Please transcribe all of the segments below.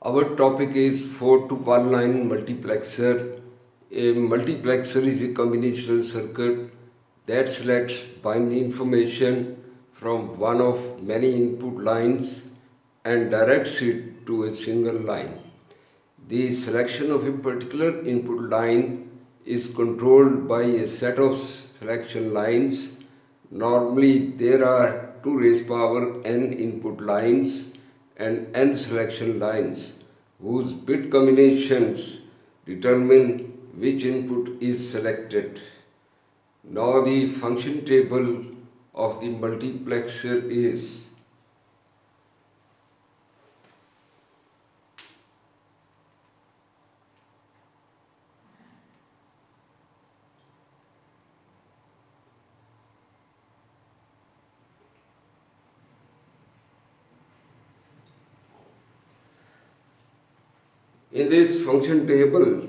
Our topic is 4 to 1 line multiplexer. A multiplexer is a combinational circuit that selects binary information from one of many input lines and directs it to a single line. The selection of a particular input line is controlled by a set of selection lines. Normally, there are 2 raised power n input lines and n selection lines whose bit combinations determine which input is selected. Now the function table of the multiplexer is in this function table.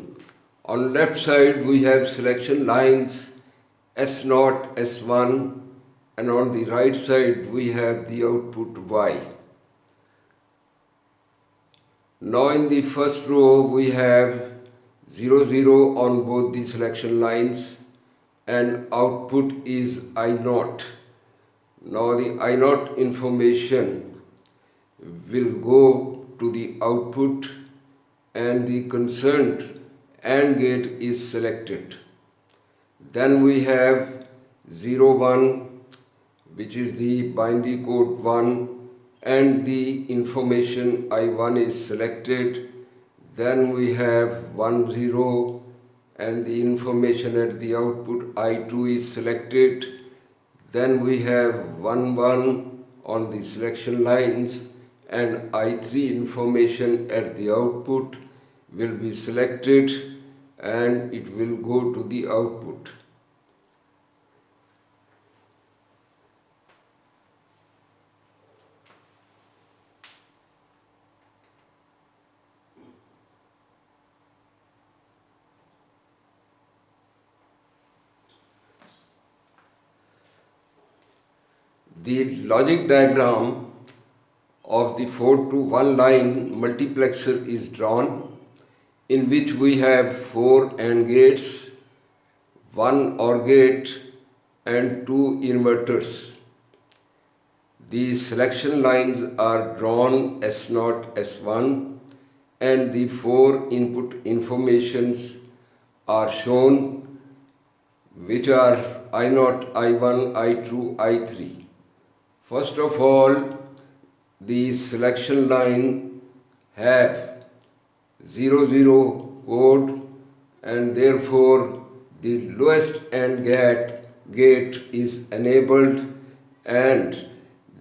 On left side we have selection lines S0, S1, and on the right side we have the output Y. Now in the first row we have 0, 0 on both the selection lines and output is I0. Now the I0 information will go to the output and the concerned AND gate is selected. Then we have 0, 1, which is the binary code 1, and the information I1 is selected. Then we have 1, 0, and the information at the output I2 is selected. Then we have 1, 1 on the selection lines, and I3 information at the output will be selected and it will go to the output. The logic diagram of the 4 to 1 line multiplexer is drawn, in which we have 4 AND gates, 1 OR gate and 2 inverters. The selection lines are drawn S0, S1, and the 4 input informations are shown, which are I0, I1, I2, I3. First of all, the selection line have 0, 0 code, and therefore the lowest AND gate is enabled, and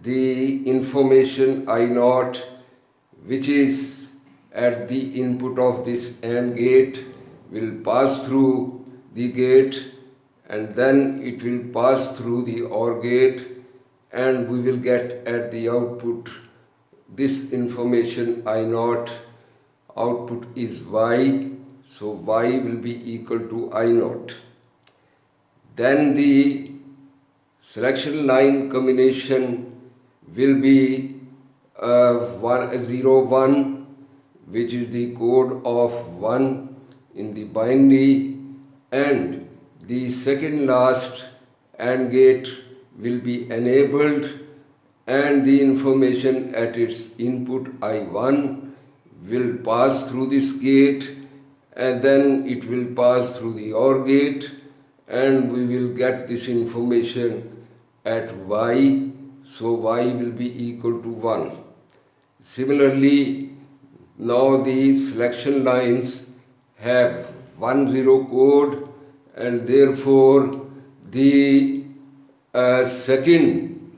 the information I0, which is at the input of this AND gate, will pass through the gate, and then it will pass through the OR gate, and we will get at the output this information I0. Output is Y, so Y will be equal to I0. Then the selection line combination will be 0, 1, which is the code of 1 in the binary, and the second last AND gate will be enabled, and the information at its input I1 will pass through this gate, and then it will pass through the OR gate, and we will get this information at Y, so Y will be equal to 1. Similarly, now the selection lines have 1, 0 code, and therefore the second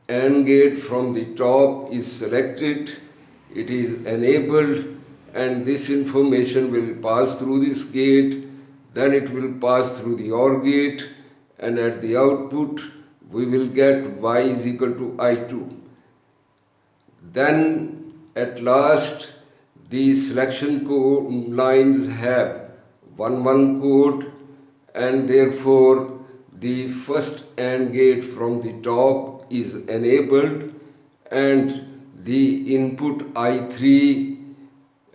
AND gate from the top is selected, it is enabled, and this information will pass through this gate, then it will pass through the OR gate, and at the output we will get Y is equal to I2. Then at last the selection code lines have 1, 1 code, and therefore the first AND gate from the top is enabled, and the input I3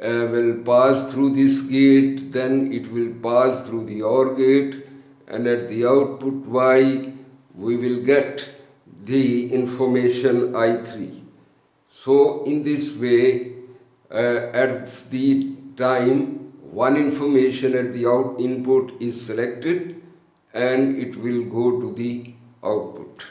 will pass through this gate, then it will pass through the OR gate, and at the output Y we will get the information I3. So in this way, at the time one information at the input is selected and it will go to the output.